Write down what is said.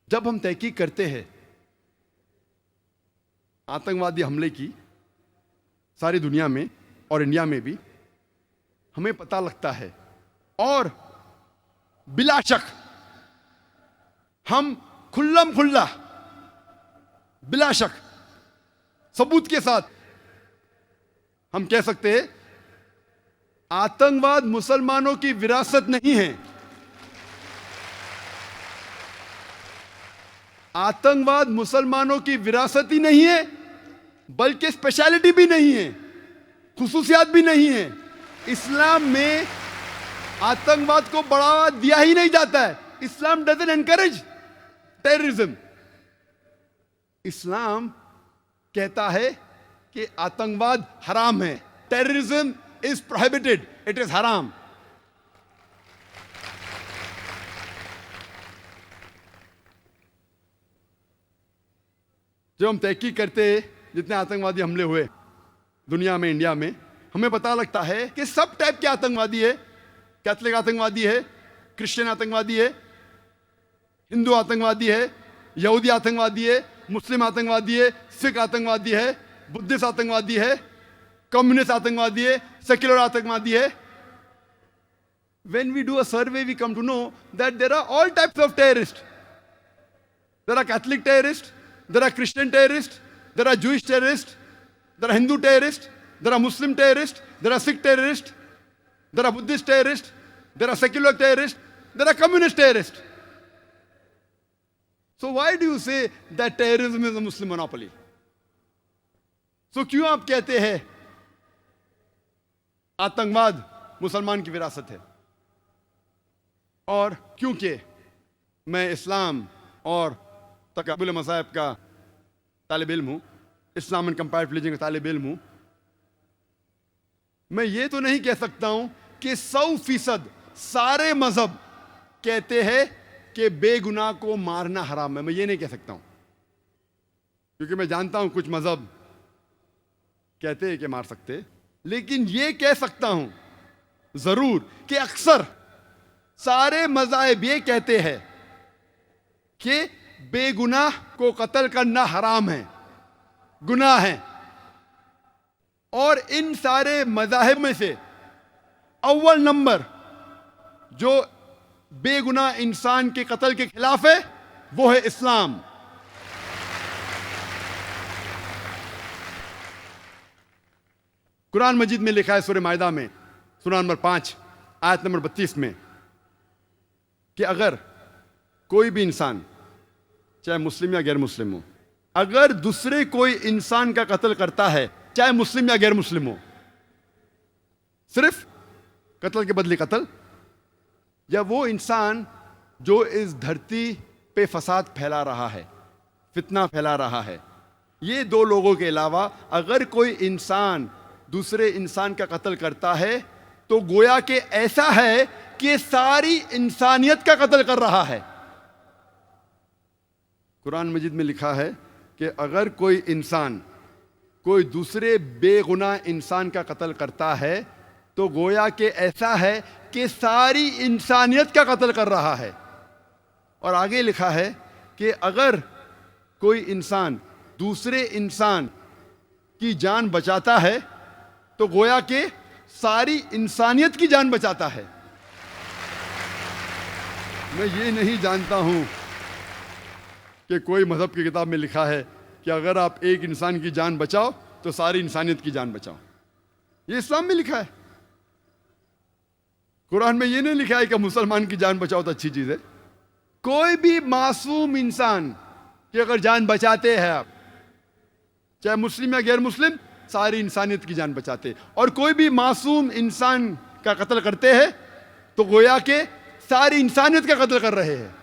जब हम तहकीक करते हैं आतंकवादी हमले की सारी दुनिया में और इंडिया में भी, हमें पता लगता है और बिला शक हम खुल्लम खुल्ला बिला शक सबूत के साथ हम कह सकते हैं आतंकवाद मुसलमानों की विरासत नहीं है। आतंकवाद मुसलमानों की विरासत ही नहीं है, बल्कि स्पेशलिटी भी नहीं है, खुसूसियात भी नहीं है। इस्लाम में आतंकवाद को बढ़ावा दिया ही नहीं जाता है। इस्लाम डजंट एनकरेज टेररिज्म। इस्लाम कहता है कि आतंकवाद हराम है। Terrorism is prohibited, it is हराम। जब हम तहकीक करते हैं जितने आतंकवादी हमले हुए दुनिया में, इंडिया में, हमें पता लगता है कि सब टाइप के आतंकवादी है। कैथलिक आतंकवादी है, क्रिश्चियन आतंकवादी है, हिंदू आतंकवादी है, यहूदी आतंकवादी है, मुस्लिम आतंकवादी है, सिख आतंकवादी है, बुद्धिस्ट आतंकवादी है, कम्युनिस्ट आतंकवादी है, सेक्युलर आतंकवादी है। When we do a survey, we come to know that there are all types of terrorists. There are Catholic terrorists, there are Christian terrorists, there are Jewish terrorists, there are Hindu terrorists, there are Muslim terrorists, there are Sikh terrorists, there are Buddhist terrorists, there are secular terrorists, there are communist terrorists. So why do you say that terrorism is a Muslim monopoly? So क्यों आप कहते हैं आतंकवाद मुसलमान की विरासत है? और क्योंकि मैं इस्लाम और तकाबुल मज़ाहिब का तालिब इल्म हूँ, इस्लाम एंड कंपैरेटिव रिलीजन का तालिब इल्म हूँ, मैं ये तो नहीं कह सकता हूँ कि 100% सारे मजहब कहते हैं कि बेगुनाह को मारना हराम है। मैं ये नहीं कह सकता हूँ, क्योंकि मैं जानता हूँ कुछ मजहब कहते हैं कि मार सकते, लेकिन ये कह सकता हूँ जरूर कि अक्सर सारे मज़ाहिब ये कहते हैं कि बेगुनाह को कत्ल करना हराम है, गुनाह है। और इन सारे मज़ाहिब में से अव्वल नंबर जो बेगुनाह इंसान के कत्ल के खिलाफ है वो है इस्लाम। कुरान मजीद में लिखा है सूरह माइदा में सूरह नंबर 5 आयत नंबर 32 में कि अगर कोई भी इंसान, चाहे मुस्लिम या गैर मुस्लिम हो, अगर दूसरे कोई इंसान का कत्ल करता है, चाहे मुस्लिम या गैर मुस्लिम हो, सिर्फ कत्ल के बदले कत्ल, या वो इंसान जो इस धरती पे फसाद फैला रहा है, फितना फैला रहा है, ये दो लोगों के अलावा अगर कोई इंसान दूसरे इंसान का कत्ल करता है तो गोया के ऐसा है कि सारी इंसानियत का कत्ल कर रहा है। कुरान मजीद में लिखा है कि अगर कोई इंसान कोई दूसरे बेगुनाह इंसान का कत्ल करता है तो गोया के ऐसा है कि सारी इंसानियत का कत्ल कर रहा है। और आगे लिखा है कि अगर कोई इंसान दूसरे इंसान की जान बचाता है तो गोया के सारी इंसानियत की जान बचाता है। मैं ये नहीं जानता हूं कि कोई मजहब की किताब में लिखा है कि अगर आप एक इंसान की जान बचाओ तो सारी इंसानियत की जान बचाओ। ये इस्लाम में लिखा है। कुरान में ये नहीं लिखा है कि मुसलमान की जान बचाओ तो अच्छी चीज है। कोई भी मासूम इंसान की अगर जान बचाते हैं आप, चाहे मुस्लिम या गैर मुस्लिम, सारी इंसानियत की जान बचाते। और कोई भी मासूम इंसान का कत्ल करते हैं तो गोया के सारी इंसानियत का कत्ल कर रहे हैं।